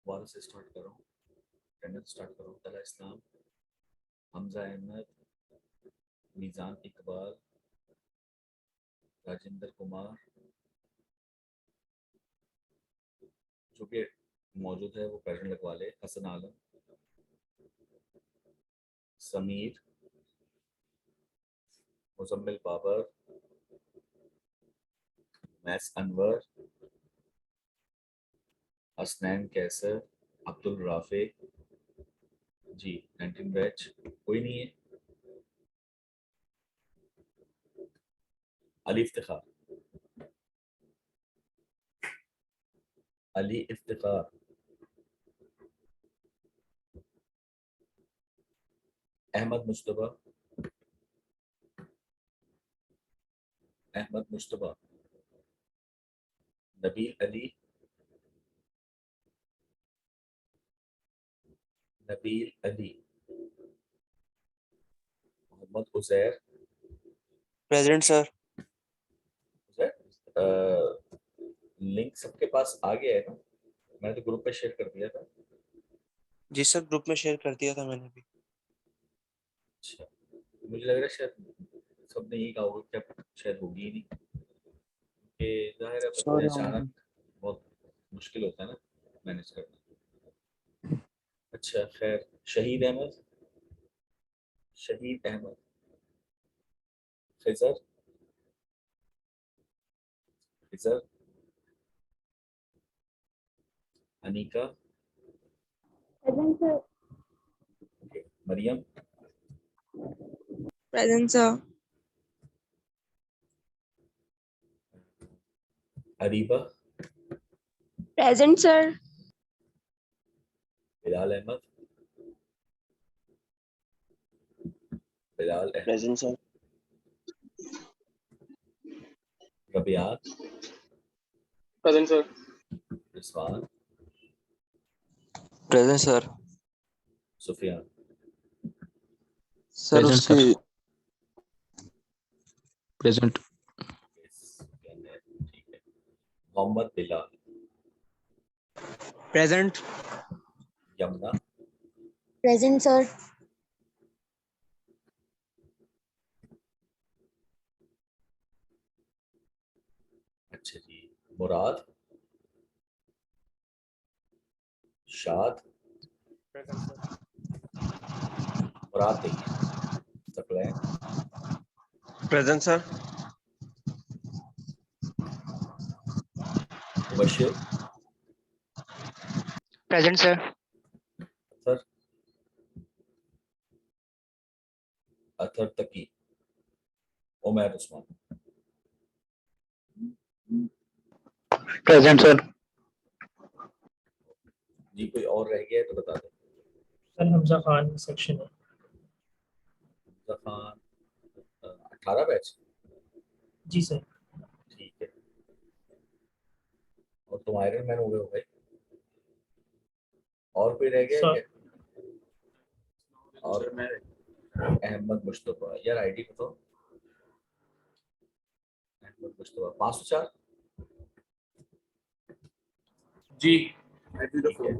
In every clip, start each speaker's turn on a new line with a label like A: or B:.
A: दोबारा से स्टार्ट करो, अटेंडेंस स्टार्ट करो। तला इस्लाम, हमजा अहमद, मीज़ान इकबाल, राजेंद्र कुमार, जो भी मौजूद है वो प्रेजेंट लगवा ले। हसन आलम, समीर, मुजम्मिल बाबर, मैस अनवर, हसनैन कैसर, अब्दुल राफे। जी 19 बैच कोई नहीं है। Ali Iftikhar, Ali Iftikhar, Ahmad Mustafa, Ahmad Mustafa, Nabeel Ali, Nabeel Ali, Mohammad Uzair.
B: Present sir.
A: Link सबके पास आ गया है ना? मैंने तो ग्रुप पे शेयर कर दिया था।
B: जी सर, ग्रुप में शेयर कर दिया था मैंने भी।
A: अच्छा, मुझे लग रहा है शायद सबने यही कहा होगा कि अब शायद होगी ही नहीं, कि जाहिर है बच्चे
B: सर
A: अचानक बहुत मुश्किल होता है ना मैनेज करना। अच्छा खैर, Shahid Ahmad, Shahid Ahmad, Khizar, Khizar, Anika,
C: present sir.
A: Mariam,
C: present sir.
A: Ariba,
C: present sir.
A: Bilal Ahmad, Bilal Ahmad,
B: present sir.
A: Rabiyat,
B: present sir.
A: Rizwan,
B: present sir.
A: Sufiyan.
B: Sir उसकी
D: प्रेजेंट।
A: सुफियान है, ठीक है। Mohammad Bilal,
B: present.
A: Yamuna,
C: present sir.
A: अच्छा जी, मुराद, शाद, मुराद देखिए, Saqlain,
B: present sir.
A: Mubashir,
B: present sir.
A: Atar, Atar Taqi, Umair Usman.
B: Present sir.
A: जी कोई और रह गया है तो बता दें।
E: सर हमजा खान सेक्शन है।
A: हमजा खान 18 बैच,
E: जी सर।
A: ठीक है। और तुम आयरन मैन हो गए हो भाई। और कोई रह गया है
E: सर
A: क्या? और अहमद मुस्तफा, यार आईडी बताओ। अहमद मुस्तफा 504।
E: जी।
A: ठीक है।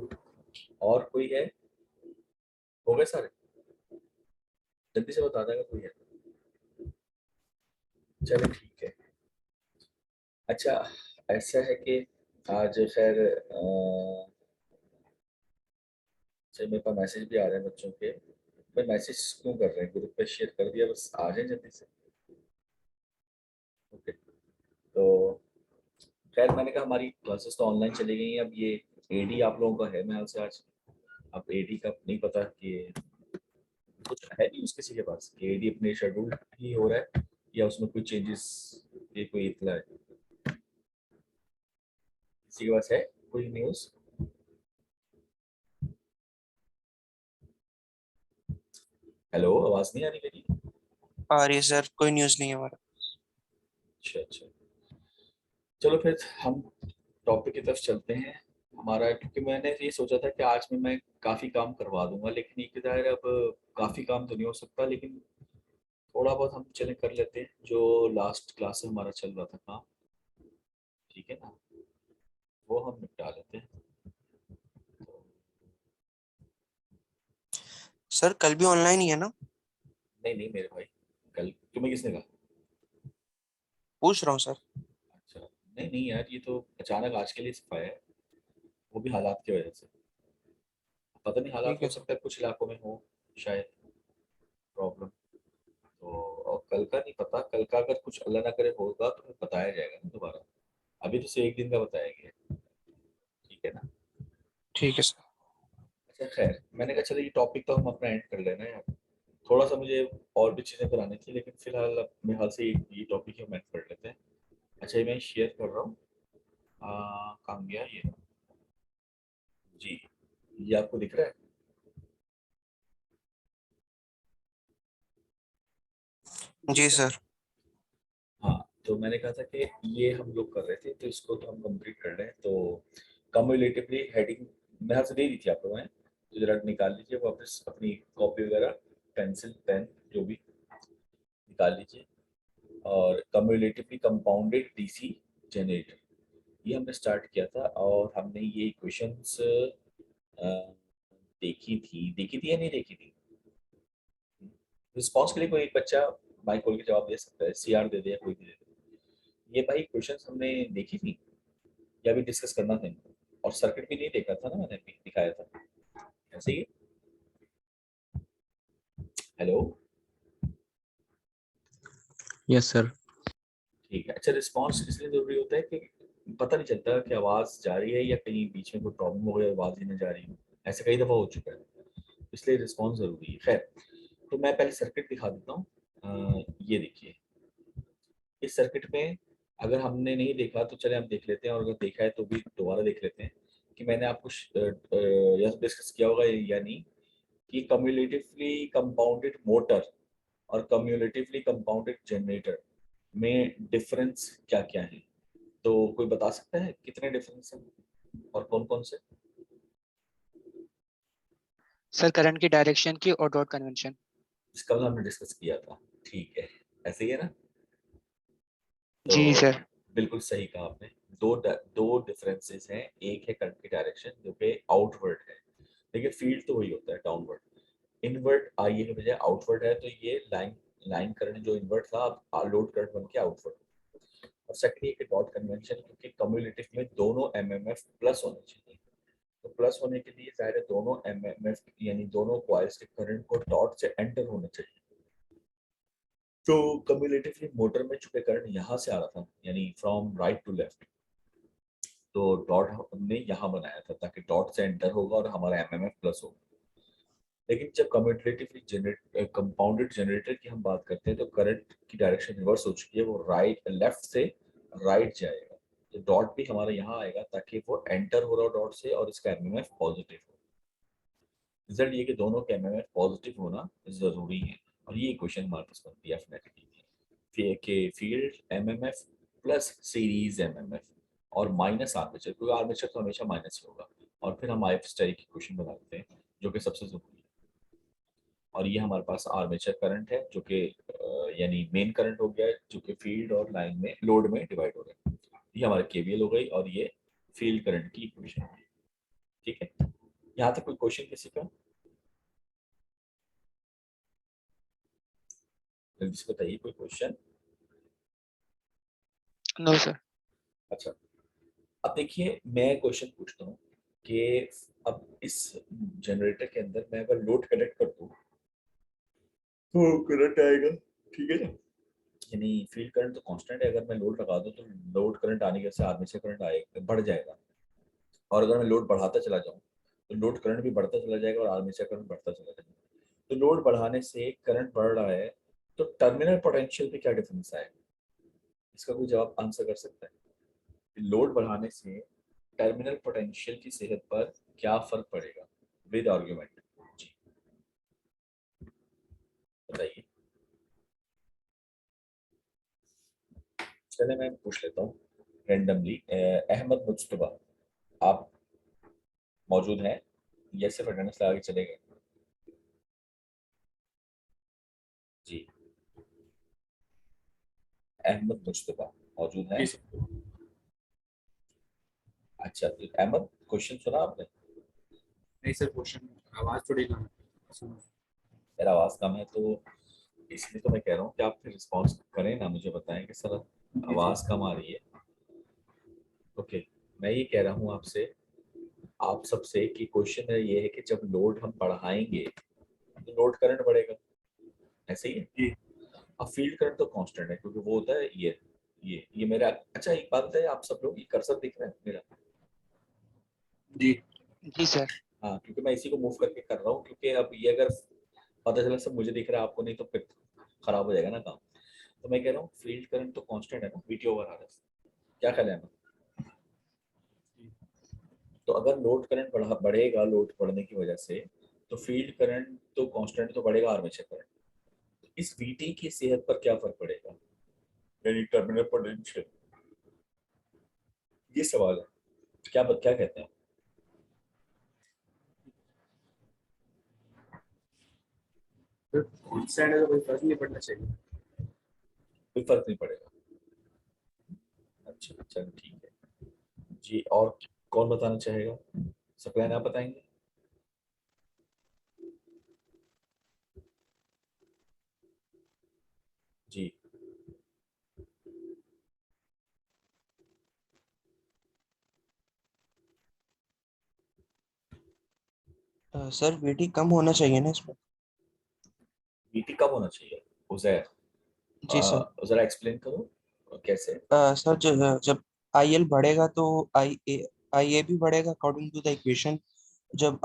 A: और कोई है? हो गए सारे? जल्दी से बता देगा कोई है। चलो ठीक है। अच्छा, ऐसा है कि आज खैर चलो मेरे पास मैसेज भी आ रहे हैं बच्चों के। भाई मैसेज क्यों कर रहे हैं? ग्रुप पे शेयर कर दिया, बस आ जाए जल्दी से। ओके, तो खैर मैंने कहा हमारी क्लासेस तो ऑनलाइन चली गई हैं। अब ये एडी आप लोगों का है मैं से आज। अब एडी का नहीं पता कि कुछ है नहीं उसके किसी के पास कि एडी अपने शेड्यूल ही हो रहा है या उसमें कोई चेंजेस, ये कोई इतला है किसी के पास है कोई न्यूज़? हेलो, आवाज नहीं आ रही मेरी?
B: आ रही है सर, कोई न्यूज़ नहीं है हमारा।
A: अच्छा अच्छा, चलो फिर हम टॉपिक की तरफ चलते हैं हमारा। क्योंकि मैंने ये सोचा था कि आज में मैं काफ़ी काम करवा दूंगा, लेकिन ये जाहिर है अब काफ़ी काम तो नहीं हो सकता, लेकिन थोड़ा बहुत हम चले कर लेते हैं जो लास्ट क्लास में हमारा चल रहा था काम, ठीक है ना, वो हम निपटा लेते हैं। तो
B: सर कल भी ऑनलाइन ही है ना?
A: नहीं नहीं मेरे भाई, कल तुम्हें किसने कहा?
B: पूछ रहा हूँ सर।
A: अच्छा, नहीं नहीं यार, ये तो अचानक आज के लिए सिखाया है, वो भी हालात की वजह से। पता नहीं, हालात
B: ठीक
A: हो
B: है सर।
A: सकता है कुछ इलाकों में हो शायद प्रॉब्लम। तो और कल का नहीं पता, कल का अगर कुछ अल्लाह ना करे होगा तो फिर बताया जाएगा ना दोबारा। अभी तो सिर्फ एक दिन का बताया गया है, ठीक है ना।
B: ठीक है सर।
A: अच्छा खैर, मैंने कहा चलो ये टॉपिक तो हम अपना एंड कर लेना है यार। थोड़ा सा मुझे और भी चीज़ें करानी थी, लेकिन फिलहाल अब मेरे हाल से ये टॉपिक हम एंड कर लेते हैं। अच्छा, ये मैं शेयर कर रहा हूँ। कहाँ गया ये? जी, ये आपको दिख रहा है?
B: जी सर।
A: हाँ, तो मैंने कहा था कि ये हम लोग कर रहे थे, तो इसको तो हम कंप्लीट कर रहे हैं। तो कम्युलेटिवली हेडिंग मैं हाथ से दे दी थी आप लोगों ने, तो जरा निकाल लीजिए वापस अपनी कॉपी वगैरह, पेंसिल पेन जो भी निकाल लीजिए। और कम्युलेटिवली कंपाउंडेड डीसी जनरेटर, ये हमने स्टार्ट किया था, और हमने ये इक्वेशंस देखी थी या नहीं देखी थी? रिस्पॉन्स के लिए कोई एक बच्चा माइक खोल के जवाब दे सकता है, सीआर दे दे या कोई भी दे दे। ये भाई क्वेश्चंस हमने देखी थी या अभी डिस्कस करना था इनको? और सर्किट भी नहीं देखा था ना, मैंने अभी दिखाया था ऐसे ही। Hello,
D: yes sir.
A: ठीक है। अच्छा, रिस्पॉन्स इसलिए जरूरी होता है कि पता नहीं चलता कि आवाज जा रही है या कहीं बीच में कोई प्रॉब्लम हो गई, आवाज ही नहीं जा रही हो। ऐसे कई दफा हो चुका है, इसलिए रिस्पॉन्स जरूरी है। खैर, तो मैं पहले सर्किट दिखा देता हूँ। ये देखिए, इस सर्किट में अगर हमने नहीं देखा तो चले हम देख लेते हैं, और अगर देखा है तो भी दोबारा देख लेते हैं कि मैंने आपको या डिस्कस किया होगा या नहीं, कि कम्युलेटिवली कंपाउंडेड मोटर और कम्युलेटिवली कंपाउंडेड जनरेटर में डिफरेंस क्या क्या है। तो कोई बता सकता है कितने डिफरेंस हैं और कौन कौन से?
D: सर करंट की डायरेक्शन की और डॉट कन्वेंशन।
A: इसका मतलब हमने डिस्कस किया था, ठीक है, ऐसे ही है ना। तो
D: जी सर।
A: बिल्कुल सही कहा आपने। दो डिफरेंसेस हैं, एक है करंट की डायरेक्शन जो कि आउटवर्ड है, लेकिन फील्ड तो वही होता है डाउनवर्ड। इनवर्ट आई के बजाय आउटवर्ड है, तो ये लाइन लाइन करंट जो इनवर्ट था अब लोड करंट बन के आउटवर्ड। और सेकंड ये डॉट कन्वेंशन, क्योंकि कम्युलेटिव में दोनों एमएमएफ प्लस होने चाहिए। तो प्लस होने के लिए जाहिर है दोनों एमएमएफ यानी दोनों कॉइल्स के करंट को डॉट से एंटर होना चाहिए। तो कम्युलेटिवली मोटर में चूंकि करंट यहाँ से आ रहा था यानी फ्रॉम राइट टू लेफ्ट, तो डॉट हमने यहाँ बनाया था ताकि डॉट से एंटर होगा और हमारा एमएमएफ प्लस होगा। लेकिन जब कम्यूटेटिवली जनरेट कंपाउंडेड जनरेटर की हम बात करते हैं तो करंट की डायरेक्शन रिवर्स हो चुकी है, वो राइट लेफ्ट से राइट जाएगा। तो डॉट भी हमारा यहाँ आएगा ताकि वो एंटर हो रहा हो डॉट से और इसका एमएमएफ पॉजिटिव हो। रिजल्ट ये कि दोनों के एमएमएफ पॉजिटिव होना जरूरी है, और ये इक्वेशन हमारे पास बनती है एफनेटिक के field MMF plus series MMF और माइनस आर्मेचर, क्योंकि आर्मेचर तो हमेशा माइनस ही होगा। और फिर हम आइफस्टाइक इक्वेशन बना देते हैं जो कि सबसे जरूरी है। और ये हमारे पास आर्मेचर करंट है जो कि यानी मेन करंट हो गया है, जो कि फील्ड और लाइन में लोड में डिवाइड हो रहा है। ये हमारे केवीएल हो गई और ये फील्ड करंट की इक्वेशन हो गई। ठीक है, यहाँ तक कोई क्वेश्चन किसी का? जल्दी से बताइए कोई क्वेश्चन।
D: No sir.
A: अच्छा, अब देखिए मैं क्वेश्चन पूछता हूँ कि अब इस जनरेटर के अंदर मैं अगर लोड कनेक्ट कर दूँ तो करंट आएगा, ठीक है ना। यानी फील्ड करंट तो कांस्टेंट है, अगर मैं लोड लगा दूं तो लोड करंट आने के से आर्मेचर करंट आएगा, बढ़ जाएगा। और अगर मैं लोड बढ़ाता चला जाऊं तो लोड करंट भी बढ़ता चला जाएगा और आर्मेचर करंट बढ़ता चला जाएगा। तो लोड बढ़ाने से करंट बढ़ रहा है, तो टर्मिनल पोटेंशियल पे क्या डिफरेंस आएगा? इसका कोई जवाब आंसर कर सकता है? लोड बढ़ाने से टर्मिनल पोटेंशियल की सेहत पर क्या फर्क पड़ेगा? विद आर्ग्यूमेंट जी बताइए। चले मैं पूछ लेता हूँ रेंडमली। अहमद मुस्तफा, आप मौजूद हैं या सिर्फ अटेंडेंस लगा के चले गए? जी, अहमद मुस्तफा मौजूद हैं?
E: जी सर।
A: अच्छा, तो अहमद क्वेश्चन सुना आपने?
F: नहीं सर, क्वेश्चन आवाज थोड़ी कम है।
A: मेरा आवाज कम है तो इसलिए तो मैं कह रहा हूँ कि आप फिर रिस्पॉन्स करें ना, मुझे बताएं कि सर आवाज कम आ रही है। ओके, मैं ये कह रहा हूँ आपसे, आप सबसे कि क्वेश्चन है ये है कि जब लोड हम बढ़ाएंगे तो लोड करंट बढ़ेगा, ऐसे ही है जी। अब फील्ड करंट तो कांस्टेंट है क्योंकि वो होता है ये मेरा। अच्छा एक बात बताइए, आप सब लोग ये कर्सर दिख रहा है मेरा?
E: जी
D: जी सर।
A: हाँ, क्योंकि मैं इसी को मूव करके कर रहा हूँ, क्योंकि अब ये अगर पता चला सब मुझे दिख रहा है आपको नहीं तो फिर खराब हो जाएगा ना काम। तो मैं कह रहा हूँ फील्ड करंट तो कांस्टेंट है ना, वीटी ओवर आर एस, क्या ख्याल है? तो अगर लोड करंट बढ़ेगा लोड बढ़ने की वजह से, तो फील्ड करंट तो कांस्टेंट तो बढ़ेगा, आर्मेचर करंट। इस वीटी की सेहत पर क्या फर्क पड़ेगा, यानी टर्मिनल पोटेंशियल? ये सवाल है, क्या कहते हैं?
E: कांस्टेंट है तो कोई फर्क नहीं पड़ना चाहिए।
A: कोई फर्क नहीं पड़ेगा। अच्छा चलो ठीक है जी। और कौन बताना चाहेगा? सकलैन आप बताएंगे? जी।
B: सर वीटी कम होना चाहिए ना इसमें।
A: वीटी कम होना चाहिए। उजैर,
B: जी सर।
A: जरा एक्सप्लेन करो कैसे।
B: सर जब आई एल बढ़ेगा तो आई ए भी बढ़ेगा अकॉर्डिंग टू द इक्वेशन। जब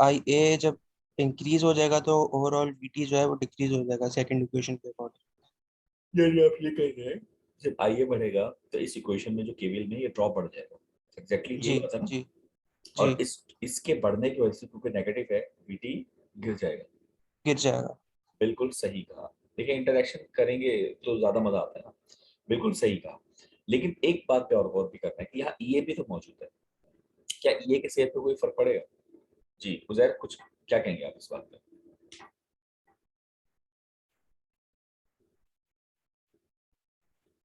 B: इंक्रीज हो जाएगा तो ओवरऑल वीटी जो है वो डिक्रीज हो जाएगा सेकंड इक्वेशन के अकॉर्डिंग।
A: यानी आप ये कह रहे हैं जब आईए बढ़ेगा तो इस इक्वेशन में जो केवीएल में ये ड्रॉप बढ़ जाएगा, एग्जैक्टली
B: जी
A: यही होता है ना?
B: जी जी।
A: और इसके बढ़ने की वजह से क्योंकि नेगेटिव है, वीटी गिर जाएगा।
B: गिर जाएगा।
A: बिल्कुल सही कहा। देखिए इंटरेक्शन करेंगे तो ज्यादा मजा आता है ना। बिल्कुल सही कहा। लेकिन एक बात पे और गौर भी करना है कि यहाँ ईए भी तो मौजूद है। क्या ईए के सेहत पे कोई फर्क पड़ेगा? जी उजैर, कुछ क्या कहेंगे आप इस बात पे?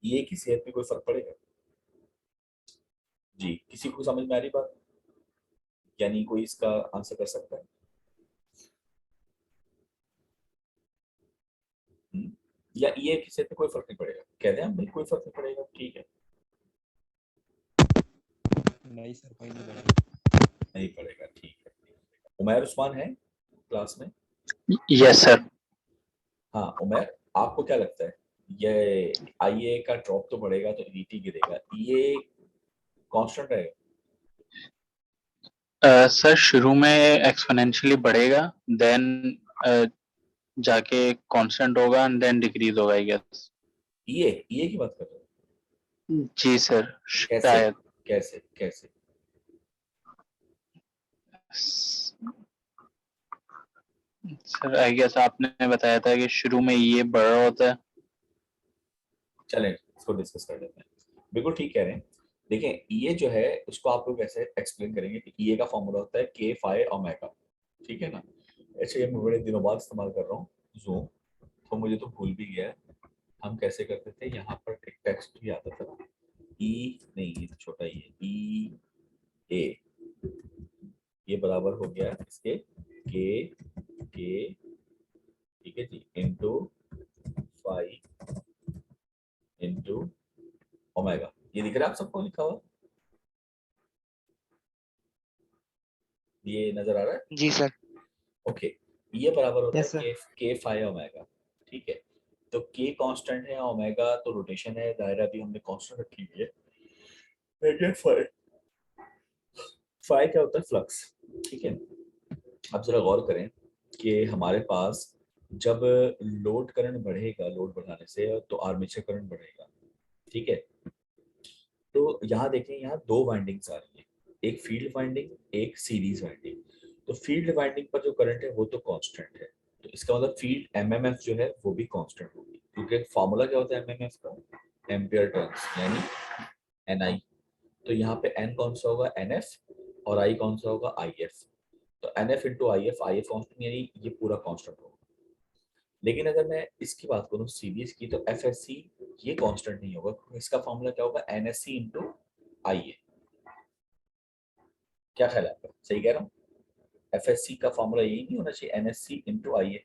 A: ईए की सेहत पे कोई फर्क पड़ेगा? जी, किसी को समझ में आ रही बात? यानी कोई इसका आंसर कर सकता है? हम्म? या ईए की सेहत पे कोई फर्क नहीं पड़ेगा, कहते हैं हम भाई कोई फर्क नहीं पड़ेगा, ठीक है।
F: नहीं सर, कोई नहीं बनेगा।
A: नहीं पड़ेगा, ठीक है। उमैर उस्मान है क्लास में?
D: Yes sir.
A: हाँ उमैर, आपको क्या लगता है ये आईए का ड्रॉप तो बढ़ेगा तो ईटी गिरेगा, ये कांस्टेंट रहेगा?
G: सर शुरू में एक्सपोनेंशियली बढ़ेगा, देन जाके कांस्टेंट होगा एंड देन डिक्रीज होगा आई गेस।
A: ये की बात कर रहे हो?
G: जी सर
A: कैसे
G: शायद।
A: कैसे कैसे?
G: सर आई गेस आपने बताया था कि शुरू में ये बढ़ रहा होता है।
A: चलें इसको डिस्कस कर लेते हैं। बिल्कुल ठीक कह रहे हैं। देखिए ये जो है उसको आप लोग ऐसे एक्सप्लेन करेंगे कि ये का फॉर्मूला होता है के फाई ओमेगा, ठीक है ना? अच्छा ये मैं बड़े दिनों बाद इस्तेमाल कर रहा हूँ जूम, तो मुझे तो भूल भी गया है हम कैसे करते थे। यहाँ पर एक टेक्स्ट भी आता था, ई नहीं ये तो छोटा ही है, ई ए, ये बराबर हो गया इसके के, ठीक है जी, इंटू फाइव इंटू ओमेगा। ये दिख रहा है आप सबको लिखा हुआ? ये नजर आ रहा है?
D: जी सर।
A: ओके। ये बराबर होता है
F: यस सर।
A: के फाई ओमेगा, ठीक है। तो के कांस्टेंट है, ओमेगा तो रोटेशन है, दायरा भी हमने कांस्टेंट रखी हुई है। फाई, फाई क्या होता है? फ्लक्स, ठीक है। अब जरा गौर करें कि हमारे पास जब लोड करंट बढ़ेगा, लोड बढ़ाने से तो आर्मेचर करंट बढ़ेगा, ठीक है। तो यहाँ देखें, यहाँ दो वाइंडिंग्स आ रही है, एक फील्ड वाइंडिंग, एक सीरीज वाइंडिंग। तो फील्ड वाइंडिंग पर जो करंट है वो तो कांस्टेंट है, तो इसका मतलब फील्ड एमएमएफ जो है वो भी कांस्टेंट होगी, क्योंकि फॉर्मूला क्या होता है एमएमएफ का? एम्पियर टर्न्स यानी एनआई। तो यहाँ पे एन कौन सा होगा? एनएफ, और आई कौन सा होगा? आईएफ। तो NF into if, if constant यानी ये पूरा कांस्टेंट होगा। लेकिन अगर मैं इसकी बात करूं सीरीज की, तो एफ एस सी ये कांस्टेंट नहीं होगा, क्योंकि इसका फॉर्मूला क्या होगा? एन एस सी इंटू आई ए। क्या ख्याल है आपका? सही कह रहा हूँ? एफ एस सी का फॉर्मूला यही नहीं होना चाहिए? एन एस सी इंटू आई ए।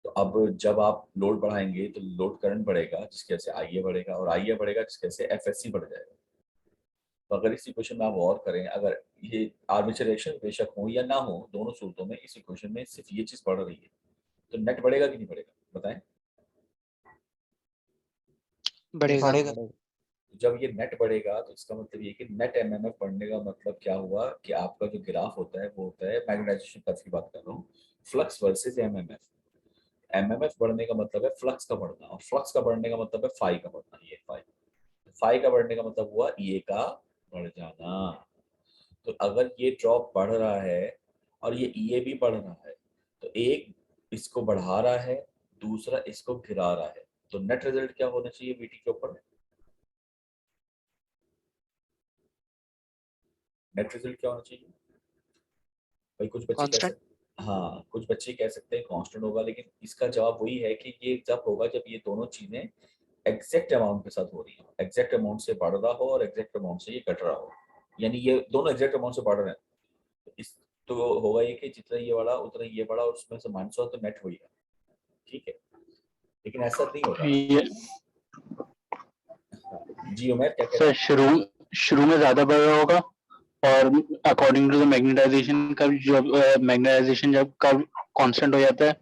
A: तो अब जब आप लोड बढ़ाएंगे तो लोड करंट बढ़ेगा जिसकी वजह से आईए बढ़ेगा, और आईए बढ़ेगा जिसकी वजह से एफएससी बढ़ जाएगा। तो अगर इस इक्वेशन में आप गौर करें, अगर ये आर्मेचर रिएक्शन बेशक हो या ना हो, दोनों सूरतों में इस इक्वेशन में सिर्फ ये चीज बढ़ रही है, तो नेट बढ़ेगा कि नहीं बढ़ेगा बताएं?
D: बढ़ेगा।
B: बढ़ेगा।
A: जब ये नेट बढ़ेगा तो इसका मतलब ये कि नेट एमएमएफ बढ़ने का मतलब क्या हुआ कि आपका जो ग्राफ होता है वो होता है, मैग्नेटाइजेशन कर्व की बात कर रहा हूँ, फ्लक्स वर्सेस एमएमएफ। एमएमएफ बढ़ने का मतलब है फ्लक्स का बढ़ना, और फ्लक्स का बढ़ने का मतलब है फाई का बढ़ना। ये फाई का बढ़ने का मतलब हुआ ये का बढ़ जाना। तो अगर ये ड्रॉप बढ़ रहा है और ये भी बढ़ रहा है, तो एक इसको बढ़ा रहा है, दूसरा इसको गिरा रहा है, तो नेट रिजल्ट क्या होना चाहिए वीटी के ऊपर? नेट रिजल्ट क्या होना चाहिए भाई? कुछ बच्चे कह
D: कांस्टेंट।
A: सकते, हाँ कुछ बच्चे कह सकते हैं कांस्टेंट होगा, लेकिन इसका जवाब वही है कि ये जब होगा जब ये दोनों चीजें एग्जैक्ट अमाउंट के साथ हो रही हो, एग्जैक्ट अमाउंट से बढ़ रहा हो और एग्जैक्ट अमाउंट से ये घट रहा हो, यानी ये दोनों एग्जैक्ट अमाउंट से बढ़ रहे हैं। तो इस तो होगा ये कि जितना ये बढ़ा उतना ये बढ़ा, और उसमें से माइनस हुआ तो नेट हो गया, ठीक है। लेकिन ऐसा नहीं होगा ना।
G: ये
A: हाँ, जी उमेर क्या कह रहे
G: सर शुरू शुरू में ज्यादा बढ़ रहा होगा, और according to the magnetization curve, जब मैग्नेटाइजेशन जब कर्व कांस्टेंट हो जाता है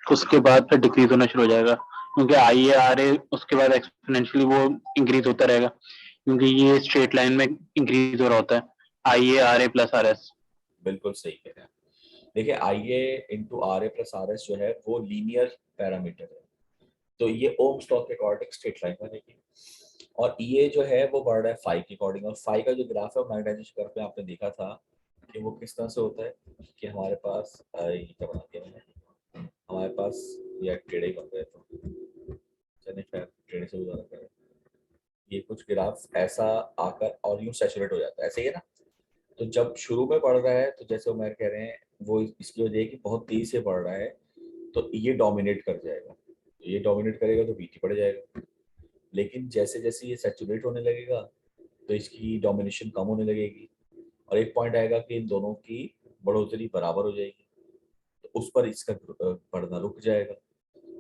G: उसके बाद फिर डिक्रीज होना शुरू हो जाएगा, क्योंकि आई ए आर ए उसके बाद एक्सपोनेंशियली वो इंक्रीज होता रहेगा, क्योंकि ये स्ट्रेट लाइन में इंक्रीज हो रहा होता है, I A R A plus R S.
A: बिल्कुल सही कह रहे हैं। देखिए I A into R A plus R S जो है वो लीनियर पैरामीटर है, तो ये ओम्स लॉ के अकॉर्डिंग स्ट्रेट लाइन बनेगी। और ये जो है वो बढ़ रहा है फाई के अकॉर्डिंग, और फाई का जो ग्राफ है मैग्नेटाइजेशन कर्व पे आपने देखा था कि वो किस तरह से होता है कि हमारे पास ये क्या बना दिया मैंने, हमारे पास ये टेढ़े बन गए, तो चलिए खैर टेढ़े से गुजारा करें। ये कुछ ग्राफ ऐसा आकर और यूं सैचुरेट हो जाता है, ऐसे ही है ना। तो जब शुरू में बढ़ रहा है तो जैसे उमर कह रहे हैं वो इसकी वजह है कि बहुत तेजी से बढ़ रहा है, तो ये डोमिनेट कर जाएगा, ये डोमिनेट करेगा तो बीटी बढ़ जाएगा। लेकिन जैसे जैसे ये सैचुरेट होने लगेगा तो इसकी डोमिनेशन कम होने लगेगी, और एक पॉइंट आएगा कि इन दोनों की बढ़ोतरी बराबर हो जाएगी, तो उस पर इसका बढ़ना रुक जाएगा।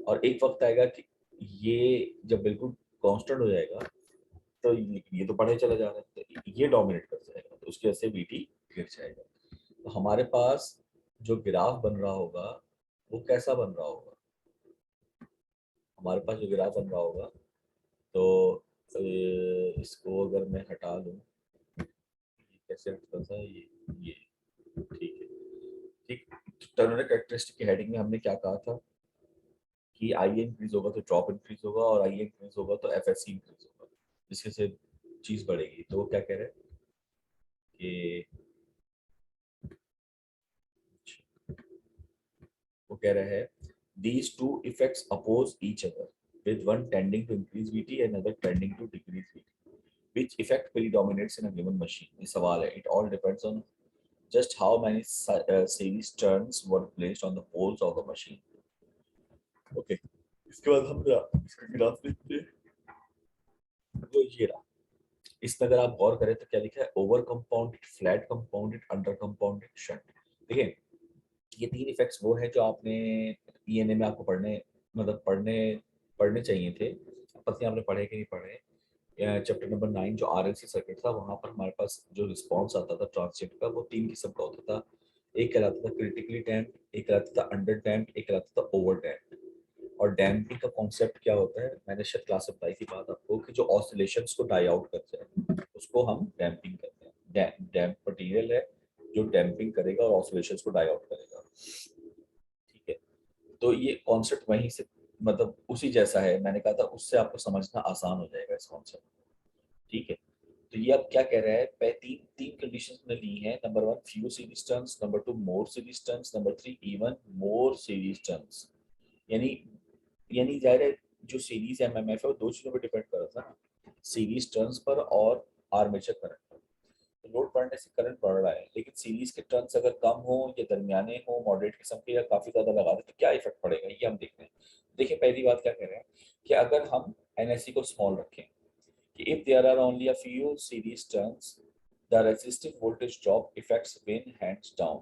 A: और एक वक्त आएगा कि ये जब बिल्कुल कांस्टेंट हो जाएगा तो ये तो बढ़े चला जा रहा है, तो ये डोमिनेट कर जाएगा, तो उसकी वजह से बीटी गिर जाएगा। तो हमारे पास जो ग्राफ बन रहा होगा वो कैसा बन रहा होगा? हमारे पास जो ग्राफ बन रहा होगा तो इसको अगर मैं हटा लूँ, कैसे हटता था ये ठीक है, ठीक। टर्मिनल कैरेक्टरिस्टिक की हेडिंग में हमने क्या कहा था कि आई इंक्रीज होगा तो ड्रॉप इंक्रीज होगा, और आई इंक्रीज होगा तो एफएससी इंक्रीज होगा, जिसके से चीज बढ़ेगी। तो वो क्या कह रहे हैं कि वो कह रहे हैं these two effects oppose each other with one tending to increase VT and another tending to decrease VT. Which effect predominates in a given machine? ये सवाल है। It all depends on just how many series turns were placed on the poles of the machine. Okay. इसके बाद हम इसका graph देखते हैं। तो ये रहा। इसमें अगर आप गौर करें तो क्या लिखा है, over compounded, flat compounded, under compounded, shunt. देखिए ये तीन इफेक्ट्स वो हैं जो आपने ईएनए में आपको मतलब पढ़ने चाहिए थे, पता नहीं आपने पढ़े कि नहीं पढ़े। चैप्टर नंबर 9 जो आरएलसी सर्किट था, वहां पर हमारे पास जो रिस्पॉन्स आता था ट्रांजिएंट का वो तीन किस्म का होता था। एक कहलाता था क्रिटिकली डैम्प्ड, एक कहलाता था अंडर डैम्प्ड, एक कहलाता था ओवर डैम्प्ड। और डैम्पिंग का कॉन्सेप्ट क्या होता है, मैंने शायद क्लास में बताई थी बात आपको, कि जो ऑसिलेशंस को डाई आउट कर जाए उसको हम डैम्पिंग कहते हैं। डैम्प मटेरियल है जो डैम्पिंग करेगा और ऑसिलेशंस को डाई आउट करेगा, ठीक है। तो ये कॉन्सेप्ट वहीं से मतलब उसी जैसा है, मैंने कहा था उससे आपको समझना आसान हो जाएगा इस कॉन्सेप्ट, ठीक है। तो ये अब क्या कह रहा है, तीन तीन कंडीशंस में ली है। Number 1 few series turns, number 2 more series turns, number 3 even more series turns. यानी यानी जाहिर है जो सीरीज एमएमएफ है वो दो चीजों पर डिपेंड कर रहा था ना, सीरीज टर्न्स पर और आर्मेचर करंट पर। तो लोड बढ़ने से करंट बढ़ रहा है, लेकिन सीरीज के टर्न्स अगर कम हो या दरमियाने हो, मॉडरेट किस्म के, या काफी ज्यादा लगा दे तो क्या इफेक्ट पड़ेगा ये हम देख रहे हैं। देखिए पहली बात क्या कह रहे हैं कि अगर हम एनएससी को स्मॉल रखें कि if there are only a few series turns, the resistive voltage drop affects when hands down.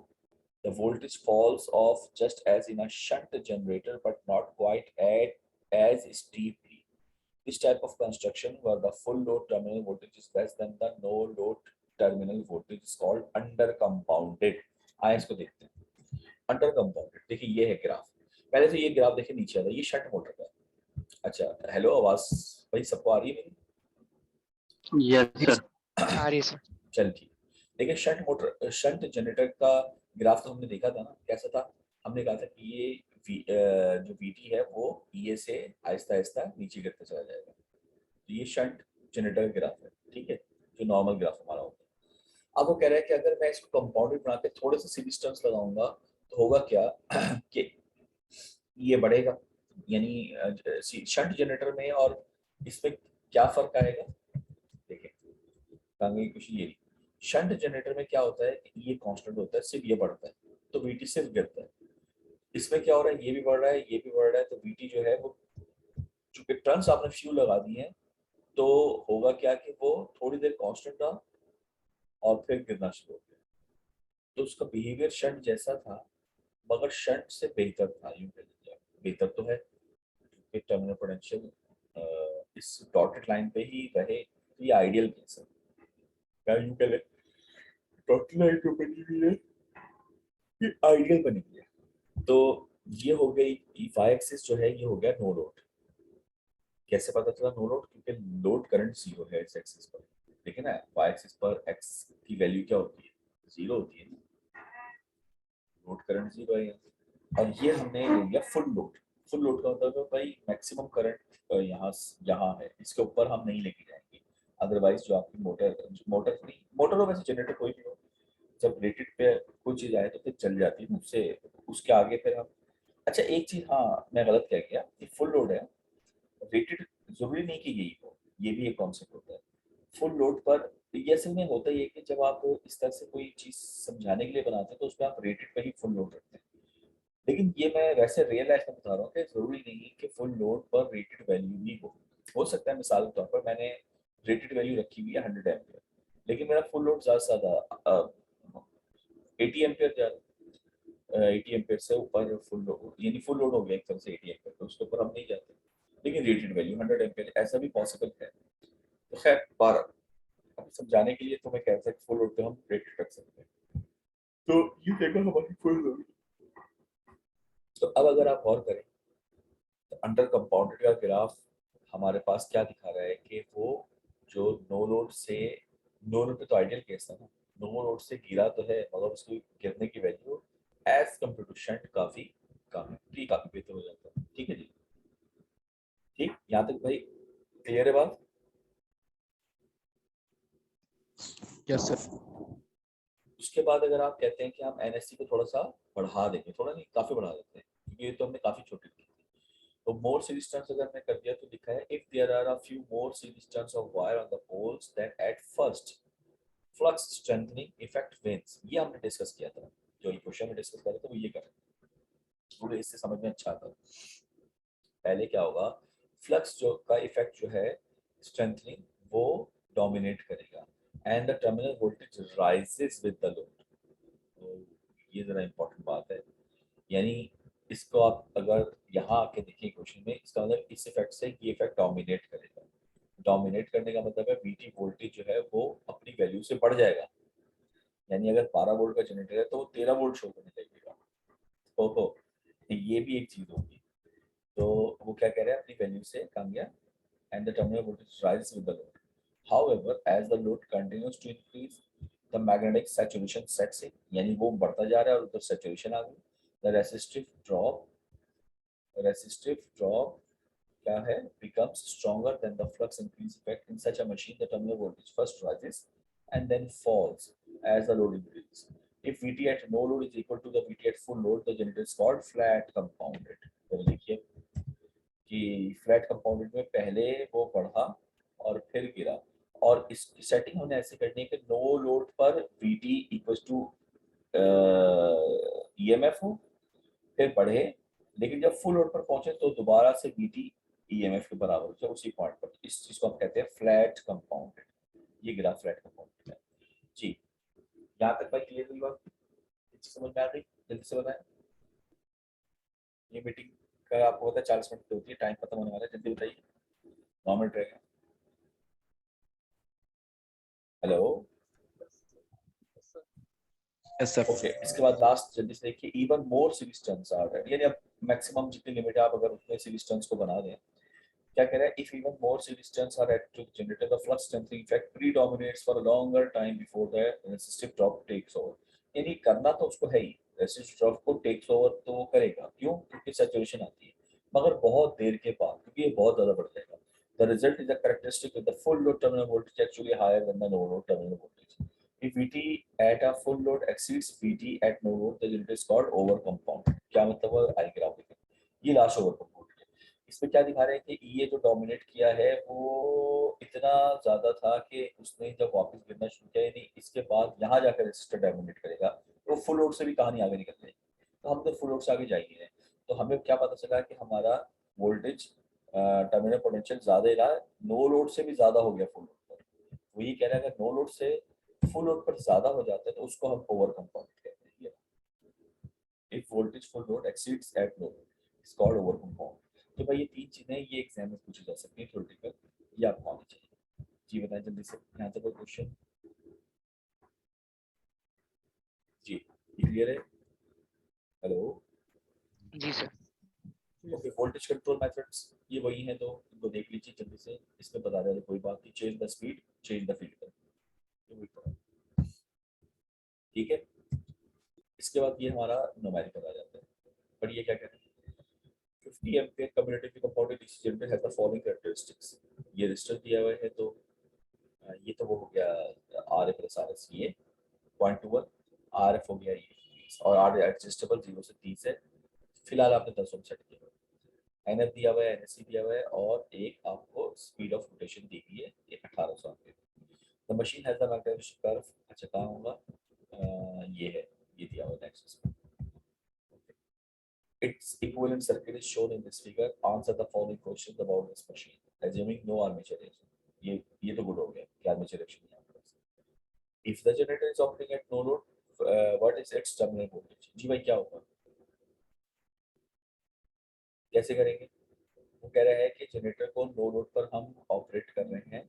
A: the voltage falls off just as in a shunt generator but not quite as steeply. This type of construction where the full load terminal voltage is less than the no load terminal voltage is called under compounded. आइए इसको देखते हैं. Under compounded, देखिए ये है graph. पहले तो ये ग्राफ देखिए नीचे आता है, ये शंट मोटर का है. अच्छा हेलो, आवाज भाई सबको आ रही है मेरी?
G: Yes sir.
D: आ रही है सर.
A: चल ठीक. देखिए शंट मोटर, शंट जनरेटर का ग्राफ तो हमने देखा था ना, कैसा था? हमने कहा था कि ये जो VT है वो EA से आहिस्ता आहिस्ता नीचे गिरता चला जाएगा. तो ये शंट जनरेटर का ग्राफ है, ठीक है, जो नॉर्मल ग्राफ हमारा होता है. अब वो कह रहा है कि अगर मैं इसको कंपाउंडेड बना के थोड़े से रेजिस्टेंस लगाऊंगा तो होगा क्या कि ये बढ़ेगा. यानी शंट जनरेटर में और इसमें क्या फर्क आएगा? देखिए क्वेश्चन ये, शंट जनरेटर में क्या होता है कि ये कांस्टेंट होता है, सिर्फ ये बढ़ता है तो VT सिर्फ गिरता है. इसमें क्या हो रहा है, ये भी बढ़ रहा है, ये भी बढ़ रहा है, तो VT जो है वो, चूंकि टर्न्स आपने फ्यू लगा दी हैं, तो होगा क्या कि वो थोड़ी देर कांस्टेंट था और फिर गिरना शुरू हो गया. तो उसका बिहेवियर शंट जैसा था मगर शंट से बेहतर था. यूं कह लीजिए, बेहतर तो है क्योंकि टर्मिनल पोटेंशियल इस डॉटेड लाइन पे ही रहे, तो ये आइडियल केस है. क्या यूं कह ले, डॉटेड लाइन जो बनी हुई है ये आइडियल बनी हुई है. तो ये हो गई y एक्सिस जो है, ये हो गया नो लोड. कैसे पता चला नो लोड? क्योंकि लोड करंट 0 है इस एक्सिस पर. देखिए ना, y एक्सिस पर x की वैल्यू क्या होती है? 0 होती है. लोड करंट 0 है और ये हमने ले लिया फुल लोड. फुल लोड का मतलब है भाई मैक्सिमम करंट यहाँ है, इसके ऊपर हम नहीं लेके जाएंगे. अदरवाइज जो आपकी मोटर हो, वैसे जनरेटर कोई भी हो, जब रेटेड पे कोई चीज आए तो फिर चल जाती है उससे, उसके आगे फिर हम. अच्छा एक चीज, हाँ मैं गलत कह गया, ये फुल लोड है. रेटेड जरूरी नहीं कि यही हो, ये भी एक कॉन्सेप्ट होता है. फुल लोड पर ये असल में होता ही है कि जब आप इस तरह से कोई चीज समझाने के लिए बनाते हैं तो उसमें आप रेटेड पे ही फुल लोड रखते हैं. लेकिन ये मैं वैसे रियल लाइफ में बता रहा हूँ कि जरूरी नहीं है कि फुल लोड पर रेटेड वैल्यू ही हो सकता है. मिसाल के तौर पर मैंने रेटेड वैल्यू रखी हुई है 100 एम्पियर, लेकिन मेरा फुल लोड ज्यादा से ज्यादा 80 एम्पियर जा रहा है. 80 एम्पियर से ऊपर फुल लोड, यानी फुल लोड हो गया एक तरह से 80 एम्पियर, तो उसके ऊपर हम नहीं जाते. लेकिन रेटेड वैल्यू 100 एम्पियर, ऐसा भी पॉसिबल है. तो खैर 12 अब समझाने के लिए तो मैं कह सकता फुल लोड पे हम रेटेड रख सकते हैं. तो ये देखा हमारी फुल लोड. तो अब अगर आप गौर करें तो अंडर कंपाउंडेड का ग्राफ हमारे पास क्या दिखा रहा है कि वो जो नो लोड पे तो आइडियल केस है ना, नो लोड से गिरा तो है मगर उसकी गिरने की value as compare to shunt काफी कम है. तो ये काफी बेहतर हो जाता है. ठीक है जी, ठीक, यहाँ तक भाई क्लियर है बात?
F: Yes sir.
A: उसके बाद अगर आप कहते हैं कि हम NSC को थोड़ा सा बढ़ा देंगे, थोड़ा नहीं काफी बढ़ा देते हैं क्योंकि ये तो हमने काफी छोटी की थी. तो मोर सीरीज टर्न्स अगर मैं कर दिया तो लिखा है if there are a few more series turns of wire on the poles then at first flux strengthening effect wanes. ये हमने डिस्कस किया था, जो ये क्वेश्चन में डिस्कस कर रहे थे वो ये कर रहे थे. थोड़ा इससे समझ में अच्छा आता. पहले क्या होगा, फ्लक्स जो का इफेक्ट जो है स्ट्रेंथनिंग वो डोमिनेट करेगा and the terminal voltage rises with the load. तो ये जरा इंपॉर्टेंट बात है. यानी इसको आप अगर यहाँ आके देखिए क्वेश्चन में, इसका मतलब इस इफेक्ट से ये इफेक्ट डोमिनेट करेगा. डोमिनेट करने का मतलब है VT वोल्टेज जो है वो अपनी वैल्यू से बढ़ जाएगा. यानी अगर 12 वोल्ट का जनरेटर है तो वो 13 वोल्ट शो करने लगेगा. तो ये भी एक चीज होगी. तो वो क्या कह रहे हैं, अपनी वैल्यू से कम गया and the terminal voltage rises with the load. However, as the load continues to increase, the magnetic saturation sets in. यानी वो बढ़ता जा रहा है और उधर saturation आ गई. The resistive drop क्या है, becomes stronger than the flux increase effect. In such a machine, the terminal voltage first rises and then falls as the load increases. If VT at no load is equal to the VT at full load, the generator is called flat compounded. तो देखिए कि flat compounded में पहले वो बढ़ा और फिर गिरा, और इस सेटिंग हमने ऐसे करनी है कि नो लोड पर VT इक्वल टू EMF हो, फिर बढ़े, लेकिन जब फुल लोड पर पहुंचे तो दोबारा से VT EMF के बराबर हो जाए उसी पॉइंट पर. इस चीज को हम कहते हैं फ्लैट कंपाउंडेड. ये ग्राफ फ्लैट कंपाउंडेड है जी. यहाँ तक भाई क्लियर हुई बात? समझ में आ गई? जल्दी से बताएं। ये मीटिंग का आपको पता है 40 मिनट की होती है, टाइम खत्म होने वाला है, जल्दी बताइए। 9 मिनट रहेगा। Hello,
F: Yes, sir.
A: ओके। इसके बाद लास्ट जल्दी से देखिए, even more series turns are there, यानी अब मैक्सिमम जितनी लिमिट है आप अगर उतने सीरीज टर्न्स को बना दें। क्या कह रहा है, if even more series turns are add to generator the flux tensing effect predominates for a longer time before the resistive drop takes over. यानी करना तो उसको है ही, रेसिस्टिव ड्रॉप को टेक्स ओवर तो करेगा, क्यों? क्योंकि सैचुरेशन आती है, मगर बहुत देर के बाद, क्योंकि ये बहुत ज्यादा बढ़ जाएगा। The result is a characteristic with the full load terminal voltage actually higher than the no load terminal voltage. If VT at a full load exceeds VT at no load, the unit is called overcompound। क्या मतलब है, I graph देखें, ये last overcompound है। इसमें क्या दिखा रहे हैं कि ये जो डोमिनेट किया है वो इतना ज्यादा था कि उसने जब वापस गिरना शुरू किया, यानी इसके बाद यहाँ जाकर रेसिस्टर डोमिनेट करेगा, तो फुल लोड से भी कहानी आगे निकल जाएगी। तो हम तो फुल लोड से आगे जाएंगे, तो हमें क्या पता चला कि हमारा वोल्टेज टर्मिनल पोटेंशियल ज्यादा ही रहा, नो लोड से भी ज्यादा हो गया फुल लोड पर। वो ये कह रहा है, अगर नो लोड से फुल लोड पर ज्यादा हो जाता है तो उसको हम ओवर कंपाउंड कहते हैं। If voltage full load exceeds at no load, it's called over compound. तो भाई ये तीन चीजें ये एग्जाम में पूछी जा सकती है थ्योरेटिकल, ये आपको आनी चाहिए। जी बताएं जल्दी से, यहाँ तक कोई क्वेश्चन? जी, ये क्लियर है? हेलो,
D: जी सर।
A: ओके। वोल्टेज कंट्रोल मेथड्स ये वही हैं, तो इनको देख लीजिए जल्दी से। इसमें बता रहे हैं कोई बात नहीं, change the speed, change the field, ठीक है। इसके बाद ये हमारा न्यूमेरिकल आ जाता है, पर ये क्या कहते हैं, 50 ampere community compounded DC generator has the following characteristics. ये रजिस्टर दिया हुआ है, तो ये तो वो हो गया R F plus R S, ये 0.21 आर एफ हो गया ये, और आर एडजस्टेबल 0 से 30 है। फिलहाल आपने 10 ओम सेट किया, एन एफ दिया हुआ है, एन एस सी दिया हुआ है, और एक आपको स्पीड ऑफ रोटेशन दी हुई है, ये 1800 ampere. The machine has the magnetic curve, अच्छा कहाँ होगा, ये है, ये दिया हुआ है next. Its equivalent circuit is shown in this figure. Answer the following questions about this machine, assuming no armature reaction. ये तो गुड हो गया कि armature reaction नहीं आता। If the generator is operating at no load, what is its terminal voltage? जी भाई क्या होगा, कैसे करेंगे? वो कह रहा है कि जनरेटर को नो लोड पर हम ऑपरेट कर रहे हैं,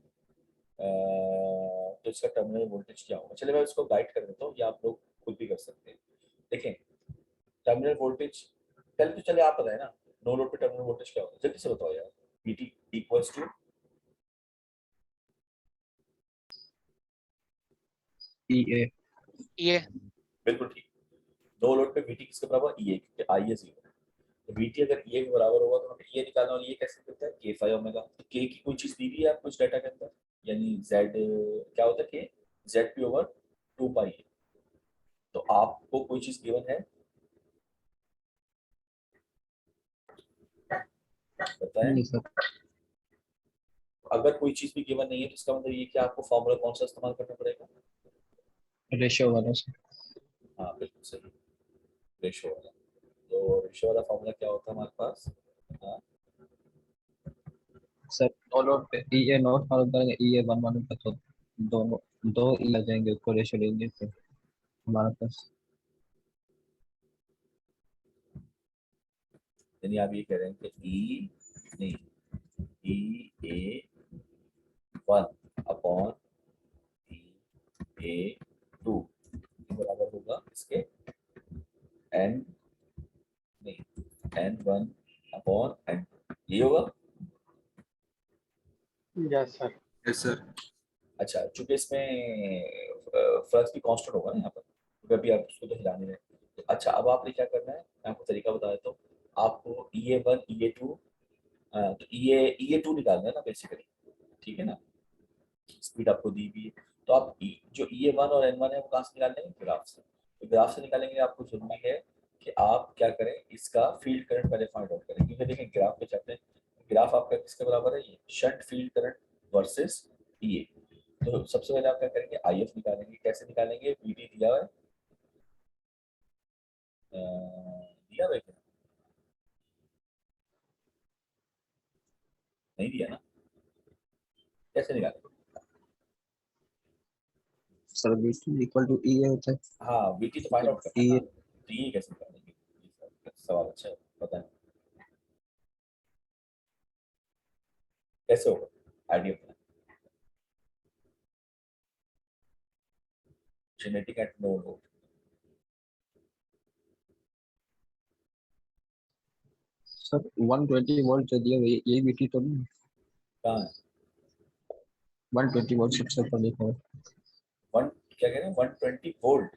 A: तो इसका टर्मिनल वोल्टेज क्या होगा। चलिए मैं उसको गाइड कर देता हूँ, या आप लोग खुद भी कर सकते हैं। देखें, टर्मिनल वोल्टेज पहले तो चले आप बताए ना, नो लोड पे टर्मिनल वोल्टेज क्या होता है, जल्दी से बताओ यार। VT equals to
F: EA.
D: ये
A: बिल्कुल ठीक। नो लोड पे VT किसके बराबर, EA, क्योंकि I है 0। तो VT अगर EA के बराबर होगा तो हमें EA निकालना, और ये कैसे मिलता है, K फाई ओमेगा। तो K की कोई चीज दी हुई है आप कुछ डाटा के अंदर, यानी Z क्या होता है, K ZP ओवर 2 पाई है। तो आपको कोई चीज गिवन है, बताएं।
F: नहीं सर.
A: अगर कोई चीज भी गिवन नहीं है तो इसका मतलब ये कि आपको फॉर्मूला कौन सा इस्तेमाल करना पड़ेगा,
F: रेशियो वाला सर.
A: हाँ बिल्कुल सही, रेशो वाला। तो रेशो वाला फॉर्मूला क्या होता है हमारे पास, हाँ
F: सर नो लोड पे EA नॉट मालूम करेंगे, EA 1 मालूम कर तो दोनों दो ई आ जाएंगे, उसको रेशियो लेंगे तो हमारे पास.
A: यानी आप ये कह रहे हैं कि ई नहीं, ई ए 1 अपॉन ई ए 2 बराबर होगा इसके एन नहीं, n1 अपॉन n2, ये होगा।
E: Yes sir, yes sir.
A: अच्छा, चूंकि इसमें फ्लक्स भी कांस्टेंट होगा ना यहाँ पर, क्योंकि अभी आप उसको तो हिला नहीं रहे। तो अच्छा, अब आपने क्या करना है, मैं आपको तरीका बता देता हूँ। आपको EA1 EA2, तो EA2 निकालना है ना बेसिकली, ठीक है ना, स्पीड आपको दी हुई है। तो आप जो EA1 और N1 है वो कहाँ से निकालेंगे, ग्राफ से। तो ग्राफ से निकालेंगे, आपको जरूरी है कि आप क्या करें, इसका फील्ड करंट पहले फाइंड आउट करें, क्योंकि देखें ग्राफ पे चलते हैं, ग्राफ आपका किसके बराबर है, ये shunt field current versus EA। तो सबसे पहले आप क्या करेंगे, IF निकालेंगे। कैसे निकालेंगे, VT दिया हुआ है, दिया हुआ है क्या? नहीं दिया ना, कैसे निकालेंगे?
F: Sir VT equal to EA होता है.
A: हाँ, VT तो फाइंड आउट करना है
F: EA
A: ना, तो ये कैसे निकालेंगे? ये सवाल अच्छा है, पता है कैसे होगा, आइडिया बताएं। Genetic at no load,
F: sir 120 volt जो दिया हुआ है, ये VT तो नहीं?
A: कहाँ है?
F: 120 वोल्ट सबसे ऊपर लिखा है।
A: वन क्या कह रहे हैं? 120 वोल्ट,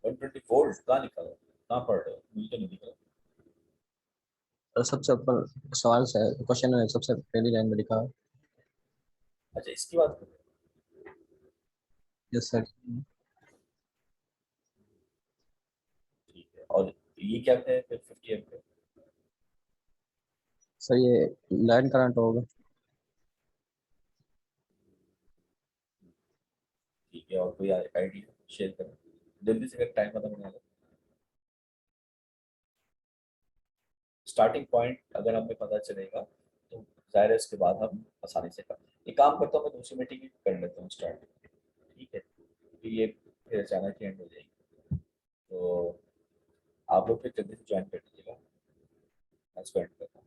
A: 120 वोल्ट कहाँ लिखा हुआ है? कहाँ पढ़ रहे हो? मुझे तो नहीं दिख रहा।
F: सबसे ऊपर सवाल से क्वेश्चन है, सबसे पहली लाइन में लिखा है।
A: अच्छा, इसकी बात कर रहे हो?
F: Yes sir.
A: ठीक है, और ये क्या है फिर 50 एम्पीयर?
F: सर ये लाइन करंट होगा।
A: ठीक है, और कोई आइडिया शेयर करें जल्दी से, अगर टाइम खत्म होने लगा। स्टार्टिंग पॉइंट अगर हमें पता चलेगा तो जाहिर है उसके बाद हम आसानी से कर, एक काम करता हूँ मैं, दूसरी मीटिंग भी कर लेता हूँ स्टार्ट। ठीक है, तो ये फिर अचानक ही एंड हो जाएगी, तो आप लोग फिर जल्दी से ज्वाइन कर लीजिएगा। मैं इसको एंड करता हूँ।